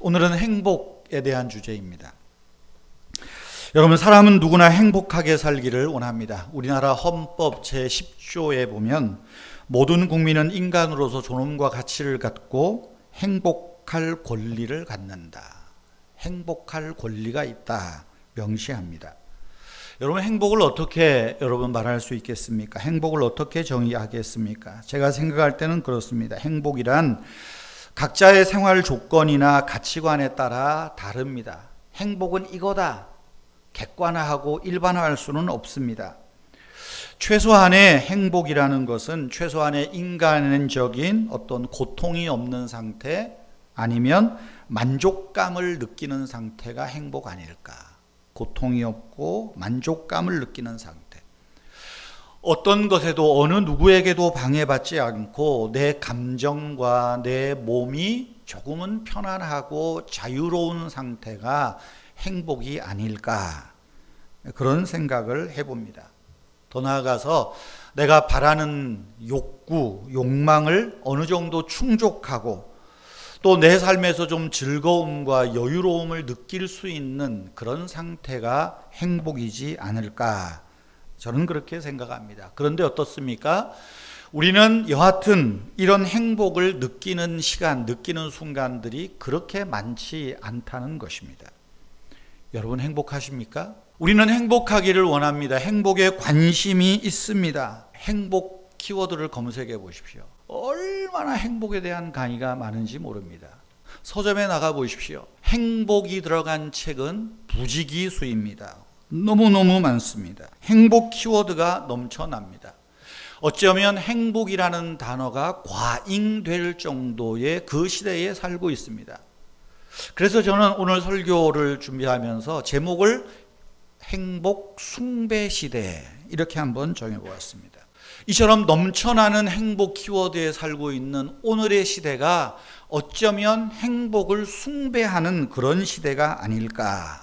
오늘은 행복에 대한 주제입니다. 여러분, 사람은 누구나 행복하게 살기를 원합니다. 우리나라 헌법 제10조에 보면 모든 국민은 인간으로서 존엄과 가치를 갖고 행복할 권리를 갖는다. 행복할 권리가 있다 명시합니다. 여러분, 행복을 어떻게 말할 수 있겠습니까? 행복을 어떻게 정의하겠습니까? 제가 생각할 때는 그렇습니다. 행복이란 각자의 생활 조건이나 가치관에 따라 다릅니다. 행복은 이거다 객관화하고 일반화할 수는 없습니다. 최소한의 행복이라는 것은 최소한의 인간적인 어떤 고통이 없는 상태, 아니면 만족감을 느끼는 상태가 행복 아닐까. 고통이 없고 만족감을 느끼는 상태. 어떤 것에도 어느 누구에게도 방해받지 않고 내 감정과 내 몸이 조금은 편안하고 자유로운 상태가 행복이 아닐까, 그런 생각을 해봅니다. 더 나아가서 내가 바라는 욕구, 욕망을 어느 정도 충족하고 또 내 삶에서 좀 즐거움과 여유로움을 느낄 수 있는 그런 상태가 행복이지 않을까, 저는 그렇게 생각합니다. 그런데 어떻습니까? 우리는 여하튼 이런 행복을 느끼는 시간, 느끼는 순간들이 그렇게 많지 않다는 것입니다. 여러분, 행복하십니까? 우리는 행복하기를 원합니다. 행복에 관심이 있습니다. 행복 키워드를 검색해 보십시오. 얼마나 행복에 대한 강의가 많은지 모릅니다. 서점에 나가 보십시오. 행복이 들어간 책은 부지기수입니다. 너무너무 많습니다. 행복 키워드가 넘쳐납니다. 어쩌면 행복이라는 단어가 과잉될 정도의 그 시대에 살고 있습니다. 그래서 저는 오늘 설교를 준비하면서 제목을 행복 숭배 시대, 이렇게 한번 정해보았습니다. 이처럼 넘쳐나는 행복 키워드에 살고 있는 오늘의 시대가 어쩌면 행복을 숭배하는 그런 시대가 아닐까.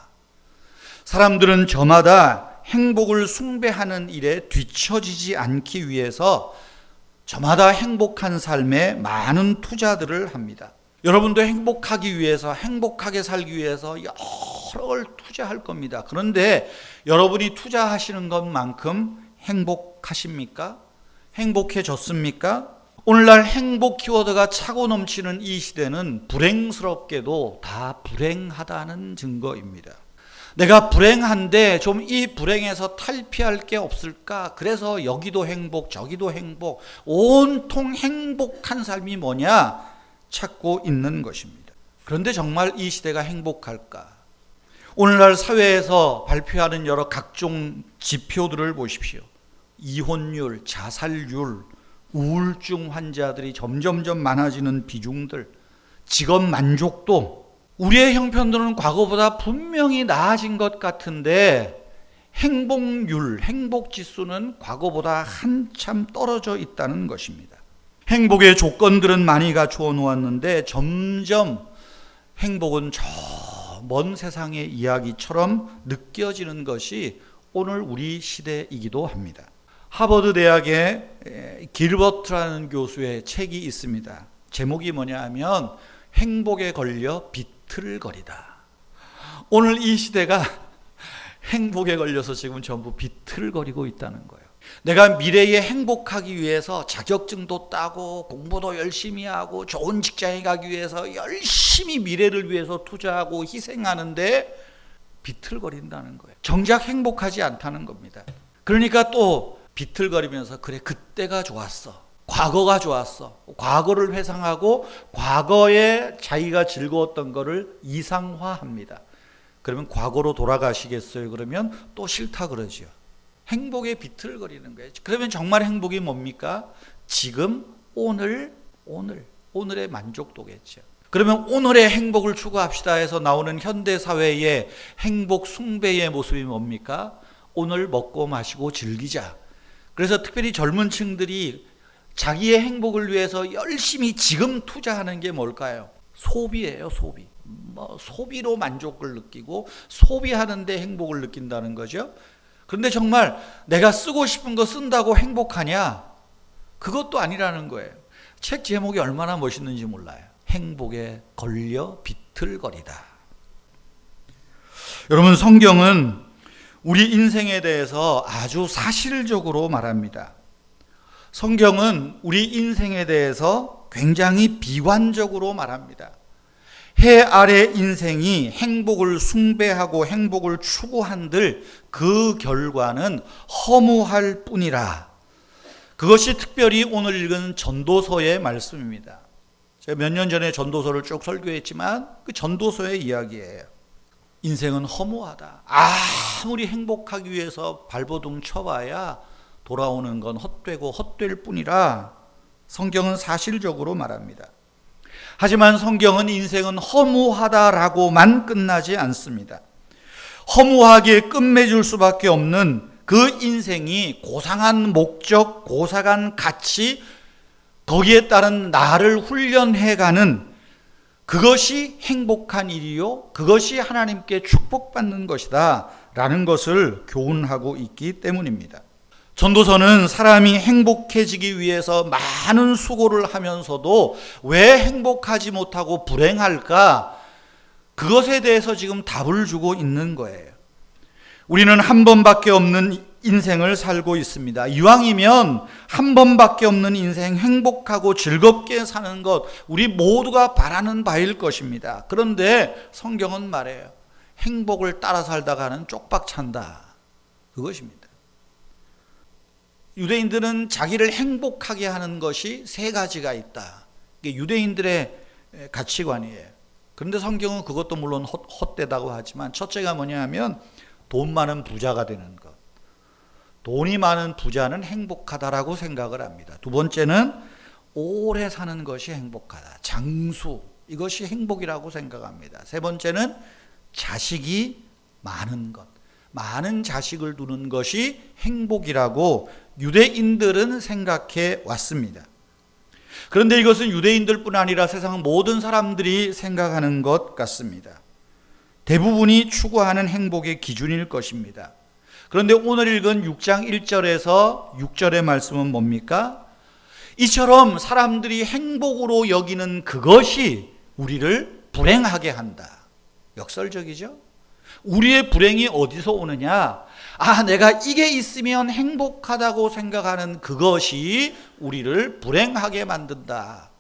사람들은 저마다 행복을 숭배하는 일에 뒤처지지 않기 위해서 저마다 행복한 삶에 많은 투자들을 합니다. 여러분도 행복하기 위해서, 행복하게 살기 위해서 여러 걸 투자할 겁니다. 그런데 여러분이 투자하시는 것만큼 행복하십니까? 행복해졌습니까? 오늘날 행복 키워드가 차고 넘치는 이 시대는 불행스럽게도 다 불행하다는 증거입니다. 내가 불행한데 좀 이 불행에서 탈피할 게 없을까? 그래서 여기도 행복, 저기도 행복, 온통 행복한 삶이 뭐냐? 찾고 있는 것입니다. 그런데 정말 이 시대가 행복할까? 오늘날 사회에서 발표하는 여러 각종 지표들을 보십시오. 이혼율, 자살률, 우울증 환자들이 점점점 많아지는 비중들, 직업 만족도, 우리의 형편들은 과거보다 분명히 나아진 것 같은데 행복률, 행복지수는 과거보다 한참 떨어져 있다는 것입니다. 행복의 조건들은 많이 갖추어 놓았는데 점점 행복은 저 먼 세상의 이야기처럼 느껴지는 것이 오늘 우리 시대이기도 합니다. 하버드 대학의 길버트라는 교수의 책이 있습니다. 제목이 뭐냐 하면 행복에 걸려 비틀거리다. 오늘 이 시대가 행복에 걸려서 지금 전부 비틀거리고 있다는 거예요. 내가 미래에 행복하기 위해서 자격증도 따고 공부도 열심히 하고 좋은 직장에 가기 위해서 열심히 미래를 위해서 투자하고 희생하는데 비틀거린다는 거예요. 정작 행복하지 않다는 겁니다. 그러니까 또 비틀거리면서 그래, 그때가 좋았어, 과거가 좋았어, 과거를 회상하고 과거에 자기가 즐거웠던 거를 이상화합니다. 그러면 과거로 돌아가시겠어요? 그러면 또 싫다 그러죠. 행복에 비틀거리는 거예요. 그러면 정말 행복이 뭡니까? 지금, 오늘의 만족도겠죠. 그러면 오늘의 행복을 추구합시다 해서 나오는 현대사회의 행복 숭배의 모습이 뭡니까? 오늘 먹고 마시고 즐기자. 그래서 특별히 젊은 층들이 자기의 행복을 위해서 열심히 지금 투자하는 게 뭘까요? 소비예요, 소비. 소비로 만족을 느끼고 소비하는데 행복을 느낀다는 거죠. 그런데 정말 내가 쓰고 싶은 거 쓴다고 행복하냐? 그것도 아니라는 거예요. 책 제목이 얼마나 멋있는지 몰라요. 행복에 걸려 비틀거리다. 여러분, 성경은 우리 인생에 대해서 아주 사실적으로 말합니다. 성경은 우리 인생에 대해서 굉장히 비관적으로 말합니다. 해 아래 인생이 행복을 숭배하고 행복을 추구한들 그 결과는 허무할 뿐이라. 그것이 특별히 오늘 읽은 전도서의 말씀입니다. 제가 몇 년 전에 전도서를 쭉 설교했지만 그 전도서의 이야기예요. 인생은 허무하다. 아무리 행복하기 위해서 발버둥 쳐봐야 돌아오는 건 헛되고 헛될 뿐이라 성경은 사실적으로 말합니다. 하지만 성경은 인생은 허무하다라고만 끝나지 않습니다. 허무하게 끝맺을 수밖에 없는 그 인생이 고상한 목적, 고상한 가치, 거기에 따른 나를 훈련해가는 그것이 행복한 일이요, 그것이 하나님께 축복받는 것이다 라는 것을 교훈하고 있기 때문입니다. 전도서는 사람이 행복해지기 위해서 많은 수고를 하면서도 왜 행복하지 못하고 불행할까? 그것에 대해서 지금 답을 주고 있는 거예요. 우리는 한 번밖에 없는 인생을 살고 있습니다. 이왕이면 한 번밖에 없는 인생 행복하고 즐겁게 사는 것, 우리 모두가 바라는 바일 것입니다. 그런데 성경은 말해요. 행복을 따라 살다가는 쪽박 찬다. 그것입니다. 유대인들은 자기를 행복하게 하는 것이 세 가지가 있다. 이게 유대인들의 가치관이에요. 그런데 성경은 그것도 물론 헛되다고 하지만 첫째가 뭐냐 하면 돈 많은 부자가 되는 것. 돈이 많은 부자는 행복하다라고 생각을 합니다. 두 번째는 오래 사는 것이 행복하다. 장수, 이것이 행복이라고 생각합니다. 세 번째는 자식이 많은 것. 많은 자식을 두는 것이 행복이라고 유대인들은 생각해 왔습니다. 그런데 이것은 유대인들뿐 아니라 세상 모든 사람들이 생각하는 것 같습니다. 대부분이 추구하는 행복의 기준일 것입니다. 그런데 오늘 읽은 6장 1절에서 6절의 말씀은 뭡니까? 이처럼 사람들이 행복으로 여기는 그것이 우리를 불행하게 한다. 역설적이죠? 우리의 불행이 어디서 오느냐? 내가 이게 있으면 행복하다고 생각하는 그것이 우리를 불행하게 만든다.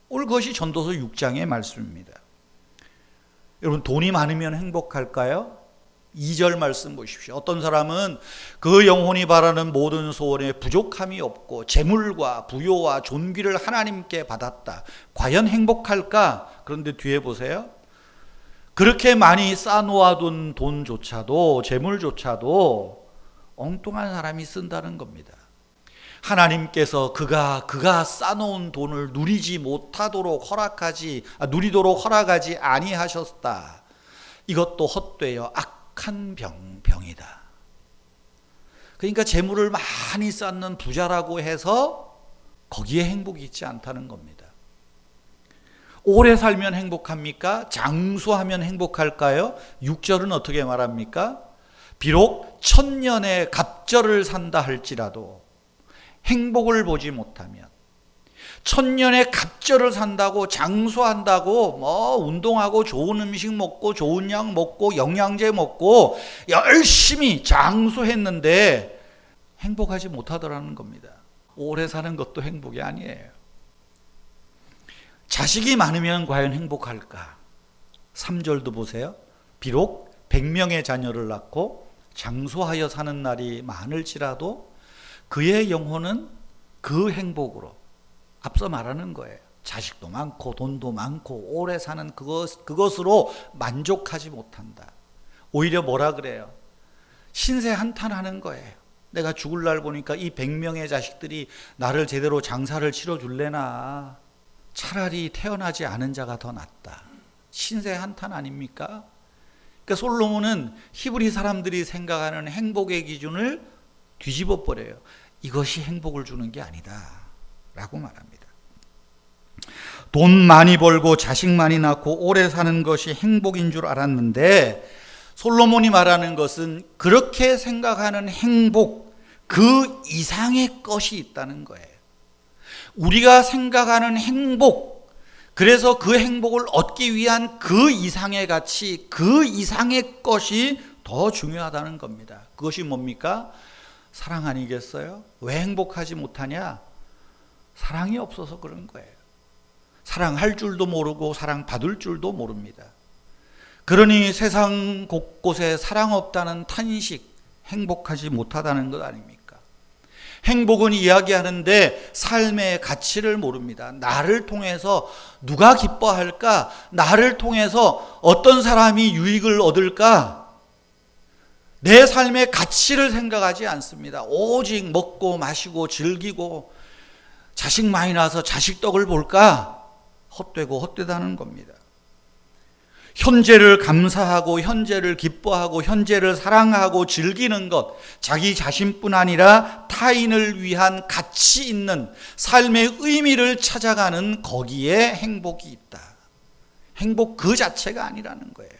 오늘 그것이 전도서 6장의 말씀입니다. 여러분, 돈이 많으면 행복할까요? 2절 말씀 보십시오. 어떤 사람은 그 영혼이 바라는 모든 소원에 부족함이 없고 재물과 부요와 존귀를 하나님께 받았다. 과연 행복할까? 그런데 뒤에 보세요. 그렇게 많이 쌓아놓아둔 돈조차도, 재물조차도 엉뚱한 사람이 쓴다는 겁니다. 하나님께서 그가 쌓아놓은 돈을 누리도록 허락하지 아니하셨다. 이것도 헛되어 악한 병이다. 그러니까 재물을 많이 쌓는 부자라고 해서 거기에 행복이 있지 않다는 겁니다. 오래 살면 행복합니까? 장수하면 행복할까요? 6절은 어떻게 말합니까? 비록 1000년의 갑절을 산다 할지라도 행복을 보지 못하면 1000년의 갑절을 산다고 장수한다고 운동하고 좋은 음식 먹고 좋은 약 먹고 영양제 먹고 열심히 장수했는데 행복하지 못하더라는 겁니다. 오래 사는 것도 행복이 아니에요. 자식이 많으면 과연 행복할까? 3절도 보세요. 비록 100명의 자녀를 낳고 장수하여 사는 날이 많을지라도 그의 영혼은 그 행복으로, 앞서 말하는 거예요. 자식도 많고 돈도 많고 오래 사는 그것으로 만족하지 못한다. 오히려 뭐라 그래요? 신세 한탄하는 거예요. 내가 죽을 날 보니까 이 100명의 자식들이 나를 제대로 장사를 치러줄래나. 차라리 태어나지 않은 자가 더 낫다. 신세 한탄 아닙니까? 그러니까 솔로몬은 히브리 사람들이 생각하는 행복의 기준을 뒤집어 버려요. 이것이 행복을 주는 게 아니다 라고 말합니다. 돈 많이 벌고 자식 많이 낳고 오래 사는 것이 행복인 줄 알았는데 솔로몬이 말하는 것은 그렇게 생각하는 행복, 그 이상의 것이 있다는 거예요. 우리가 생각하는 행복, 그래서 그 행복을 얻기 위한 그 이상의 가치, 그 이상의 것이 더 중요하다는 겁니다. 그것이 뭡니까? 사랑 아니겠어요? 왜 행복하지 못하냐? 사랑이 없어서 그런 거예요. 사랑할 줄도 모르고 사랑받을 줄도 모릅니다. 그러니 세상 곳곳에 사랑 없다는 탄식, 행복하지 못하다는 것 아닙니까? 행복은 이야기하는데 삶의 가치를 모릅니다. 나를 통해서 누가 기뻐할까? 나를 통해서 어떤 사람이 유익을 얻을까? 내 삶의 가치를 생각하지 않습니다. 오직 먹고 마시고 즐기고 자식 많이 낳아서 자식 덕을 볼까? 헛되고 헛되다는 겁니다. 현재를 감사하고 현재를 기뻐하고 현재를 사랑하고 즐기는 것, 자기 자신뿐 아니라 타인을 위한 가치 있는 삶의 의미를 찾아가는 거기에 행복이 있다. 행복 그 자체가 아니라는 거예요.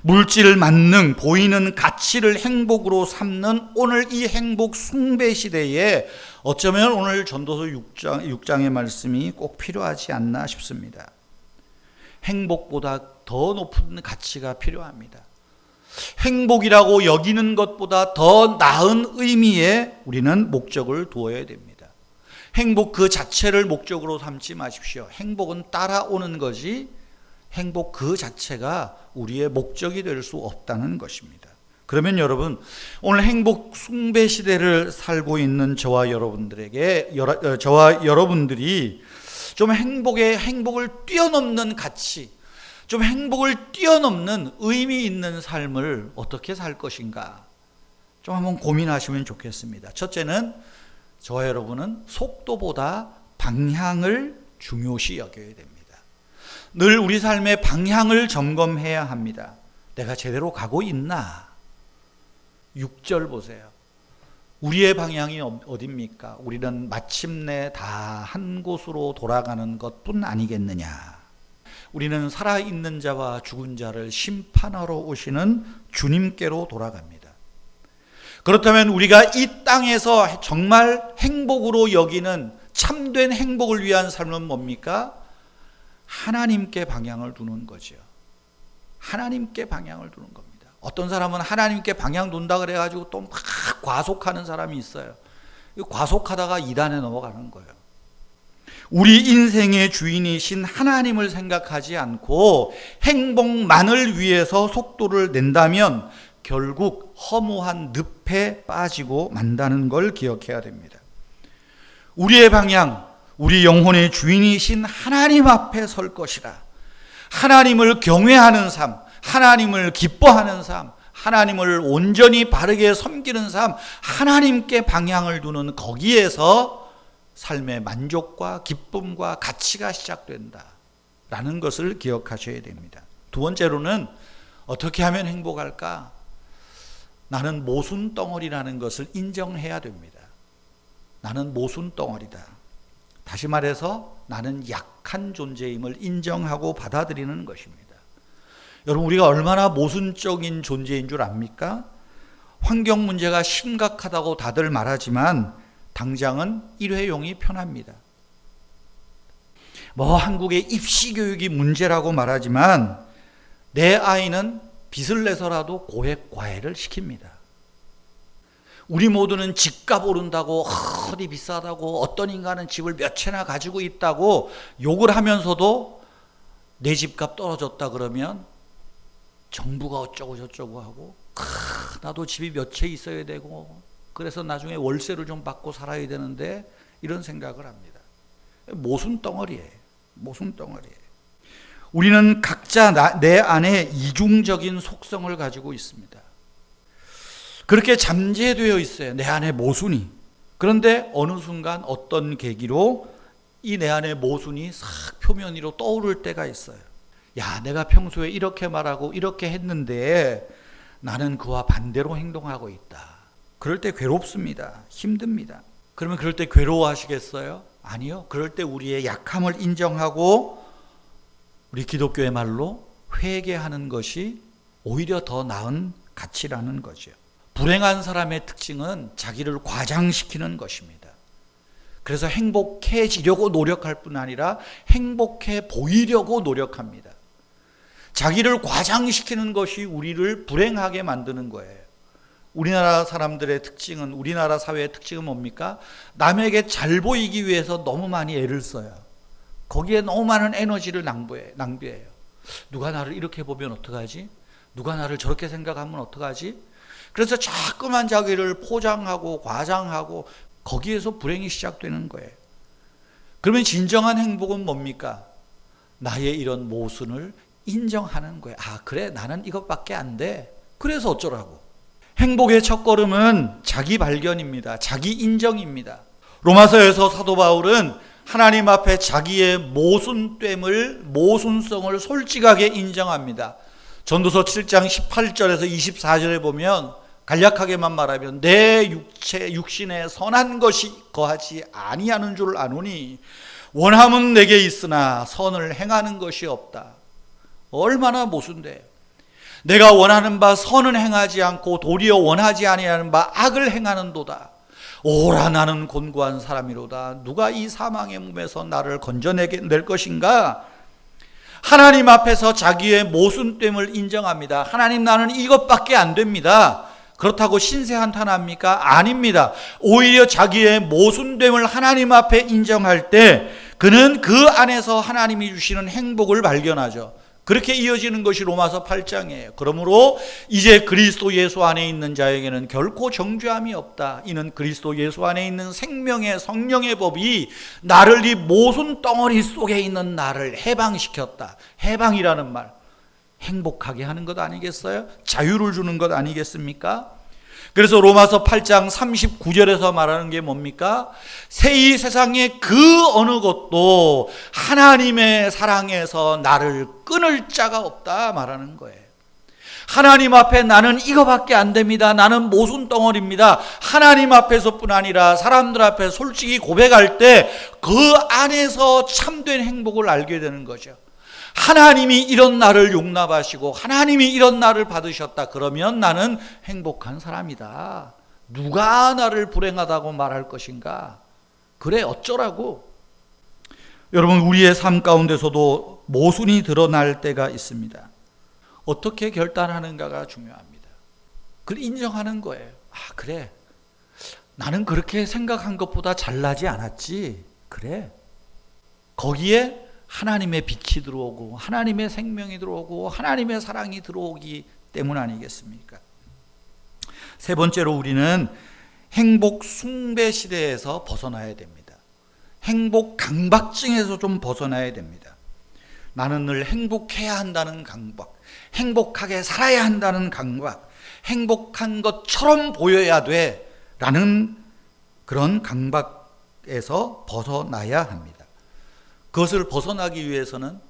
물질 만능, 보이는 가치를 행복으로 삼는 오늘 이 행복 숭배 시대에 어쩌면 오늘 전도서 6장의 말씀이 꼭 필요하지 않나 싶습니다. 행복보다 더 높은 가치가 필요합니다. 행복이라고 여기는 것보다 더 나은 의미에 우리는 목적을 두어야 됩니다. 행복 그 자체를 목적으로 삼지 마십시오. 행복은 따라오는 거지 행복 그 자체가 우리의 목적이 될 수 없다는 것입니다. 그러면 여러분, 오늘 행복 숭배 시대를 살고 있는 저와 여러분들이 좀 행복을 뛰어넘는 가치, 좀 행복을 뛰어넘는 의미 있는 삶을 어떻게 살 것인가 좀 한번 고민하시면 좋겠습니다. 첫째는 저와 여러분은 속도보다 방향을 중요시 여겨야 됩니다. 늘 우리 삶의 방향을 점검해야 합니다. 내가 제대로 가고 있나? 6절 보세요. 우리의 방향이 어디입니까? 우리는 마침내 다 한 곳으로 돌아가는 것뿐 아니겠느냐. 우리는 살아있는 자와 죽은 자를 심판하러 오시는 주님께로 돌아갑니다. 그렇다면 우리가 이 땅에서 정말 행복으로 여기는 참된 행복을 위한 삶은 뭡니까? 하나님께 방향을 두는 거죠. 하나님께 방향을 두는 겁니다. 어떤 사람은 하나님께 방향 둔다 그래가지고 또 막 과속하는 사람이 있어요. 과속하다가 이단에 넘어가는 거예요. 우리 인생의 주인이신 하나님을 생각하지 않고 행복만을 위해서 속도를 낸다면 결국 허무한 늪에 빠지고 만다는 걸 기억해야 됩니다. 우리의 방향, 우리 영혼의 주인이신 하나님 앞에 설 것이라. 하나님을 경외하는 삶, 하나님을 기뻐하는 삶, 하나님을 온전히 바르게 섬기는 삶, 하나님께 방향을 두는 거기에서 삶의 만족과 기쁨과 가치가 시작된다라는 것을 기억하셔야 됩니다. 두 번째로는 어떻게 하면 행복할까? 나는 모순 덩어리라는 것을 인정해야 됩니다. 나는 모순 덩어리다. 다시 말해서 나는 약한 존재임을 인정하고 받아들이는 것입니다. 여러분, 우리가 얼마나 모순적인 존재인 줄 압니까? 환경 문제가 심각하다고 다들 말하지만 당장은 일회용이 편합니다. 한국의 입시 교육이 문제라고 말하지만 내 아이는 빚을 내서라도 고액 과외를 시킵니다. 우리 모두는 집값 오른다고 어디 비싸다고 어떤 인간은 집을 몇 채나 가지고 있다고 욕을 하면서도 내 집값 떨어졌다 그러면 정부가 어쩌고 저쩌고 하고 나도 집이 몇 채 있어야 되고 그래서 나중에 월세를 좀 받고 살아야 되는데 이런 생각을 합니다. 모순 덩어리예요. 모순 덩어리예요. 우리는 각자 내 안에 이중적인 속성을 가지고 있습니다. 그렇게 잠재되어 있어요. 내 안에 모순이. 그런데 어느 순간 어떤 계기로 이 내 안에 모순이 싹 표면 위로 떠오를 때가 있어요. 야, 내가 평소에 이렇게 말하고 이렇게 했는데 나는 그와 반대로 행동하고 있다. 그럴 때 괴롭습니다. 힘듭니다. 그러면 그럴 때 괴로워하시겠어요? 아니요. 그럴 때 우리의 약함을 인정하고 우리 기독교의 말로 회개하는 것이 오히려 더 나은 가치라는 거죠. 불행한 사람의 특징은 자기를 과장시키는 것입니다. 그래서 행복해지려고 노력할 뿐 아니라 행복해 보이려고 노력합니다. 자기를 과장시키는 것이 우리를 불행하게 만드는 거예요. 우리나라 사람들의 특징은, 우리나라 사회의 특징은 뭡니까? 남에게 잘 보이기 위해서 너무 많이 애를 써요. 거기에 너무 많은 에너지를 낭비해요. 누가 나를 이렇게 보면 어떡하지? 누가 나를 저렇게 생각하면 어떡하지? 그래서 자꾸만 자기를 포장하고 과장하고 거기에서 불행이 시작되는 거예요. 그러면 진정한 행복은 뭡니까? 나의 이런 모순을 인정하는 거예요. 아, 그래, 나는 이것밖에 안 돼. 그래서 어쩌라고. 행복의 첫걸음은 자기 발견입니다. 자기 인정입니다. 로마서에서 사도 바울은 하나님 앞에 자기의 모순성을 솔직하게 인정합니다. 전도서 7장 18절에서 24절에 보면 간략하게만 말하면 내 육신에 선한 것이 거하지 아니하는 줄 아노니 원함은 내게 있으나 선을 행하는 것이 없다. 얼마나 모순돼요. 내가 원하는 바 선은 행하지 않고 도리어 원하지 아니하는 바 악을 행하는도다. 오라 나는 곤고한 사람이로다. 누가 이 사망의 몸에서 나를 건져낼 것인가? 하나님 앞에서 자기의 모순됨을 인정합니다. 하나님, 나는 이것밖에 안 됩니다. 그렇다고 신세한탄합니까? 아닙니다. 오히려 자기의 모순됨을 하나님 앞에 인정할 때 그는 그 안에서 하나님이 주시는 행복을 발견하죠. 그렇게 이어지는 것이 로마서 8장이에요. 그러므로 이제 그리스도 예수 안에 있는 자에게는 결코 정죄함이 없다. 이는 그리스도 예수 안에 있는 생명의 성령의 법이 나를 이 모순 덩어리 속에 있는 나를 해방시켰다. 해방이라는 말, 행복하게 하는 것 아니겠어요? 자유를 주는 것 아니겠습니까? 그래서 로마서 8장 39절에서 말하는 게 뭡니까? 이 세상의 그 어느 것도 하나님의 사랑에서 나를 끊을 자가 없다 말하는 거예요. 하나님 앞에 나는 이거밖에 안 됩니다. 나는 모순 덩어리입니다. 하나님 앞에서뿐 아니라 사람들 앞에 솔직히 고백할 때 그 안에서 참된 행복을 알게 되는 거죠. 하나님이 이런 나를 용납하시고 하나님이 이런 나를 받으셨다. 그러면 나는 행복한 사람이다. 누가 나를 불행하다고 말할 것인가? 그래, 어쩌라고? 여러분, 우리의 삶 가운데서도 모순이 드러날 때가 있습니다. 어떻게 결단하는가가 중요합니다. 그걸 인정하는 거예요. 아, 그래, 나는 그렇게 생각한 것보다 잘나지 않았지. 그래, 거기에 하나님의 빛이 들어오고 하나님의 생명이 들어오고 하나님의 사랑이 들어오기 때문 아니겠습니까? 세 번째로 우리는 행복 숭배 시대에서 벗어나야 됩니다. 행복 강박증에서 좀 벗어나야 됩니다. 나는 늘 행복해야 한다는 강박, 행복하게 살아야 한다는 강박, 행복한 것처럼 보여야 돼 라는 그런 강박에서 벗어나야 합니다. 그것을 벗어나기 위해서는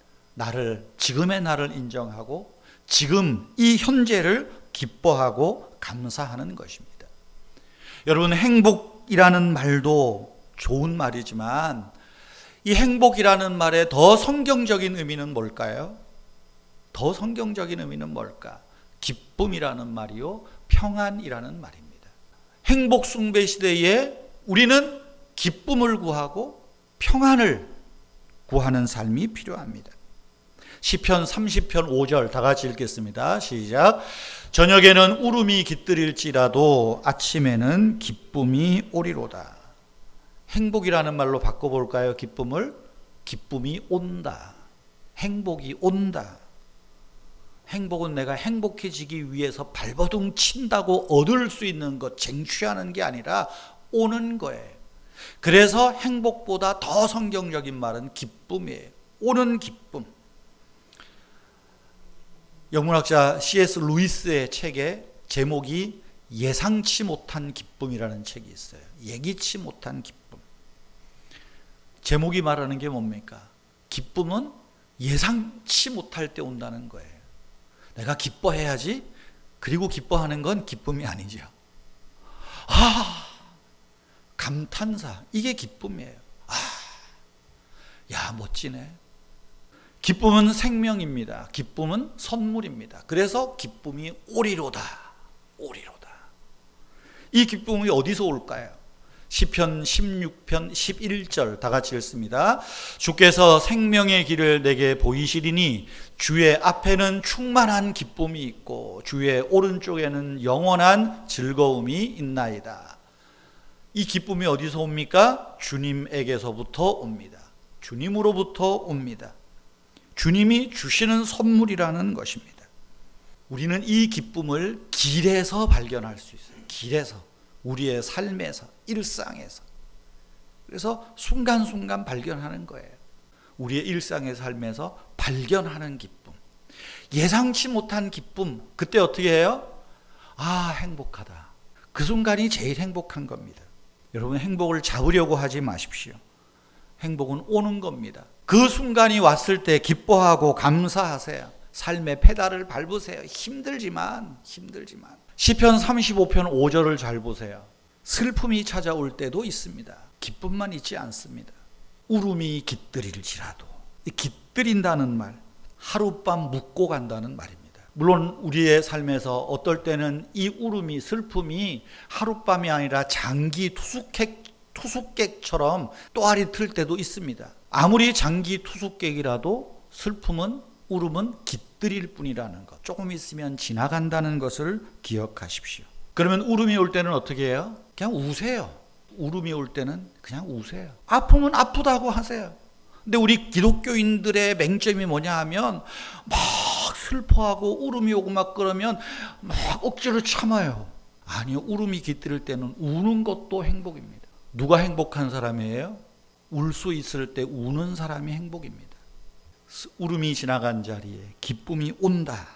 지금의 나를 인정하고 지금 이 현재를 기뻐하고 감사하는 것입니다. 여러분, 행복이라는 말도 좋은 말이지만 이 행복이라는 말의 더 성경적인 의미는 뭘까요? 더 성경적인 의미는 뭘까? 기쁨이라는 말이요, 평안이라는 말입니다. 행복 숭배 시대에 우리는 기쁨을 구하고 평안을 구하는 삶이 필요합니다. 시편 30편 5절 다 같이 읽겠습니다. 시작. 저녁에는 울음이 깃들일지라도 아침에는 기쁨이 오리로다. 행복이라는 말로 바꿔볼까요? 기쁨을? 기쁨이 온다. 행복이 온다. 행복은 내가 행복해지기 위해서 발버둥 친다고 얻을 수 있는 것, 쟁취하는 게 아니라 오는 거예요. 그래서 행복보다 더 성경적인 말은 기쁨이에요. 오는 기쁨. 영문학자 C.S. 루이스의 책에 제목이 예상치 못한 기쁨이라는 책이 있어요. 예기치 못한 기쁨. 제목이 말하는 게 뭡니까? 기쁨은 예상치 못할 때 온다는 거예요. 내가 기뻐해야지. 그리고 기뻐하는 건 기쁨이 아니죠. 감탄사, 이게 기쁨이에요. 야, 멋지네. 기쁨은 생명입니다. 기쁨은 선물입니다. 그래서 기쁨이 오리로다. 오리로다. 이 기쁨이 어디서 올까요? 시편 16편 11절 다 같이 읽습니다. 주께서 생명의 길을 내게 보이시리니 주의 앞에는 충만한 기쁨이 있고 주의 오른쪽에는 영원한 즐거움이 있나이다. 이 기쁨이 어디서 옵니까? 주님에게서부터 옵니다. 주님으로부터 옵니다. 주님이 주시는 선물이라는 것입니다. 우리는 이 기쁨을 길에서 발견할 수 있어요. 길에서, 우리의 삶에서, 일상에서. 그래서 순간순간 발견하는 거예요. 우리의 일상의 삶에서 발견하는 기쁨. 예상치 못한 기쁨. 그때 어떻게 해요? 아, 행복하다. 그 순간이 제일 행복한 겁니다. 여러분, 행복을 잡으려고 하지 마십시오. 행복은 오는 겁니다. 그 순간이 왔을 때 기뻐하고 감사하세요. 삶의 페달을 밟으세요. 힘들지만. 시편 35편 5절을 잘 보세요. 슬픔이 찾아올 때도 있습니다. 기쁨만 있지 않습니다. 울음이 깃들일지라도. 깃들인다는 말, 하룻밤 묵고 간다는 말입니다. 물론 우리의 삶에서 어떨 때는 이 울음이, 슬픔이 하룻밤이 아니라 장기 투숙객처럼 또아리 틀 때도 있습니다. 아무리 장기 투숙객이라도 슬픔은, 울음은 깃들일 뿐이라는 것, 조금 있으면 지나간다는 것을 기억하십시오. 그러면 울음이 올 때는 어떻게 해요? 그냥 우세요. 울음이 올 때는 그냥 우세요. 아프면 아프다고 하세요. 근데 우리 기독교인들의 맹점이 뭐냐 하면 막 슬퍼하고 울음이 오고 막 그러면 막 억지로 참아요. 아니요, 울음이 깃들일 때는 우는 것도 행복입니다. 누가 행복한 사람이에요? 울 수 있을 때 우는 사람이 행복입니다. 울음이 지나간 자리에 기쁨이 온다.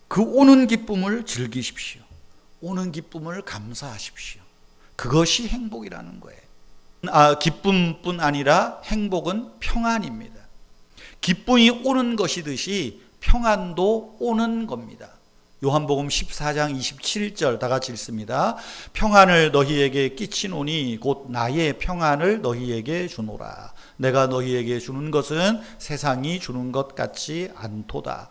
그 오는 기쁨을 즐기십시오. 오는 기쁨을 감사하십시오. 그것이 행복이라는 거예요. 기쁨뿐 아니라 행복은 평안입니다. 기쁨이 오는 것이듯이 평안도 오는 겁니다. 요한복음 14장 27절 다 같이 읽습니다. 평안을 너희에게 끼치노니 곧 나의 평안을 너희에게 주노라. 내가 너희에게 주는 것은 세상이 주는 것 같지 않도다.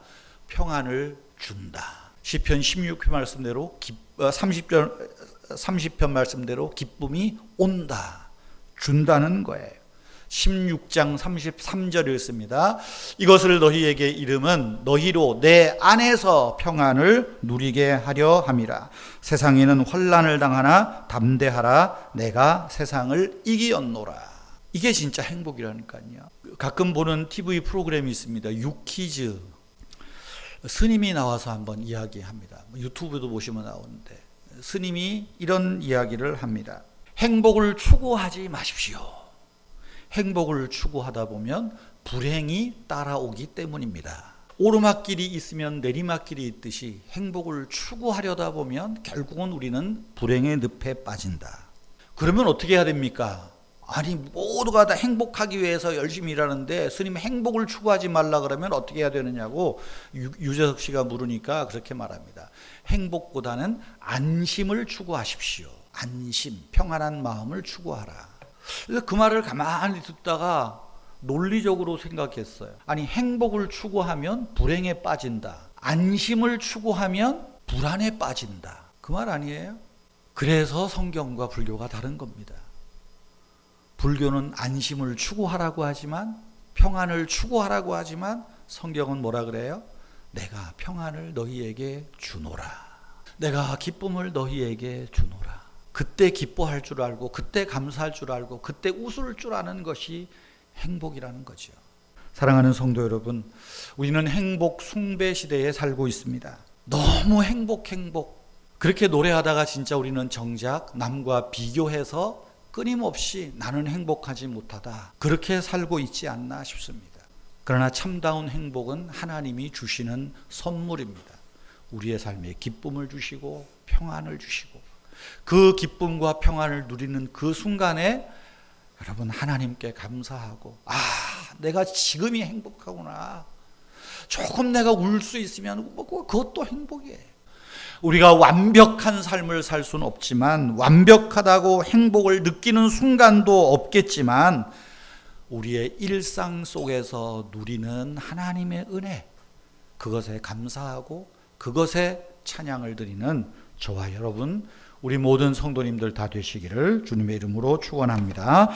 평안을 준다. 시편 16편 말씀대로 30편 말씀대로 기쁨이 온다. 준다는 거예요. 16장 33절 읽습니다. 이것을 너희에게 이름은 너희로 내 안에서 평안을 누리게 하려 함이라. 세상에는 환난을 당하나 담대하라. 내가 세상을 이기었노라. 이게 진짜 행복이라니까요. 가끔 보는 TV 프로그램이 있습니다. 유퀴즈. 스님이 나와서 한번 이야기합니다. 유튜브도 보시면 나오는데 스님이 이런 이야기를 합니다. 행복을 추구하지 마십시오. 행복을 추구하다 보면 불행이 따라오기 때문입니다. 오르막길이 있으면 내리막길이 있듯이 행복을 추구하려다 보면 결국은 우리는 불행의 늪에 빠진다. 그러면 어떻게 해야 됩니까? 아니, 모두가 다 행복하기 위해서 열심히 일하는데 스님 행복을 추구하지 말라 그러면 어떻게 해야 되느냐고 유재석 씨가 물으니까 그렇게 말합니다. 행복보다는 안심을 추구하십시오. 안심, 평안한 마음을 추구하라. 그래서 그 말을 가만히 듣다가 논리적으로 생각했어요. 아니, 행복을 추구하면 불행에 빠진다. 안심을 추구하면 불안에 빠진다. 그 말 아니에요? 그래서 성경과 불교가 다른 겁니다. 불교는 안심을 추구하라고 하지만, 평안을 추구하라고 하지만, 성경은 뭐라 그래요? 내가 평안을 너희에게 주노라. 내가 기쁨을 너희에게 주노라. 그때 기뻐할 줄 알고, 그때 감사할 줄 알고, 그때 웃을 줄 아는 것이 행복이라는 거죠. 사랑하는 성도 여러분, 우리는 행복 숭배 시대에 살고 있습니다. 너무 행복. 그렇게 노래하다가 진짜 우리는 정작 남과 비교해서 끊임없이 나는 행복하지 못하다. 그렇게 살고 있지 않나 싶습니다. 그러나 참다운 행복은 하나님이 주시는 선물입니다. 우리의 삶에 기쁨을 주시고 평안을 주시고 그 기쁨과 평안을 누리는 그 순간에 여러분 하나님께 감사하고 내가 지금이 행복하구나. 조금 내가 울 수 있으면 그것도 행복이에요. 우리가 완벽한 삶을 살 수는 없지만 완벽하다고 행복을 느끼는 순간도 없겠지만 우리의 일상 속에서 누리는 하나님의 은혜, 그것에 감사하고 그것에 찬양을 드리는 저와 여러분, 우리 모든 성도님들 다 되시기를 주님의 이름으로 축원합니다.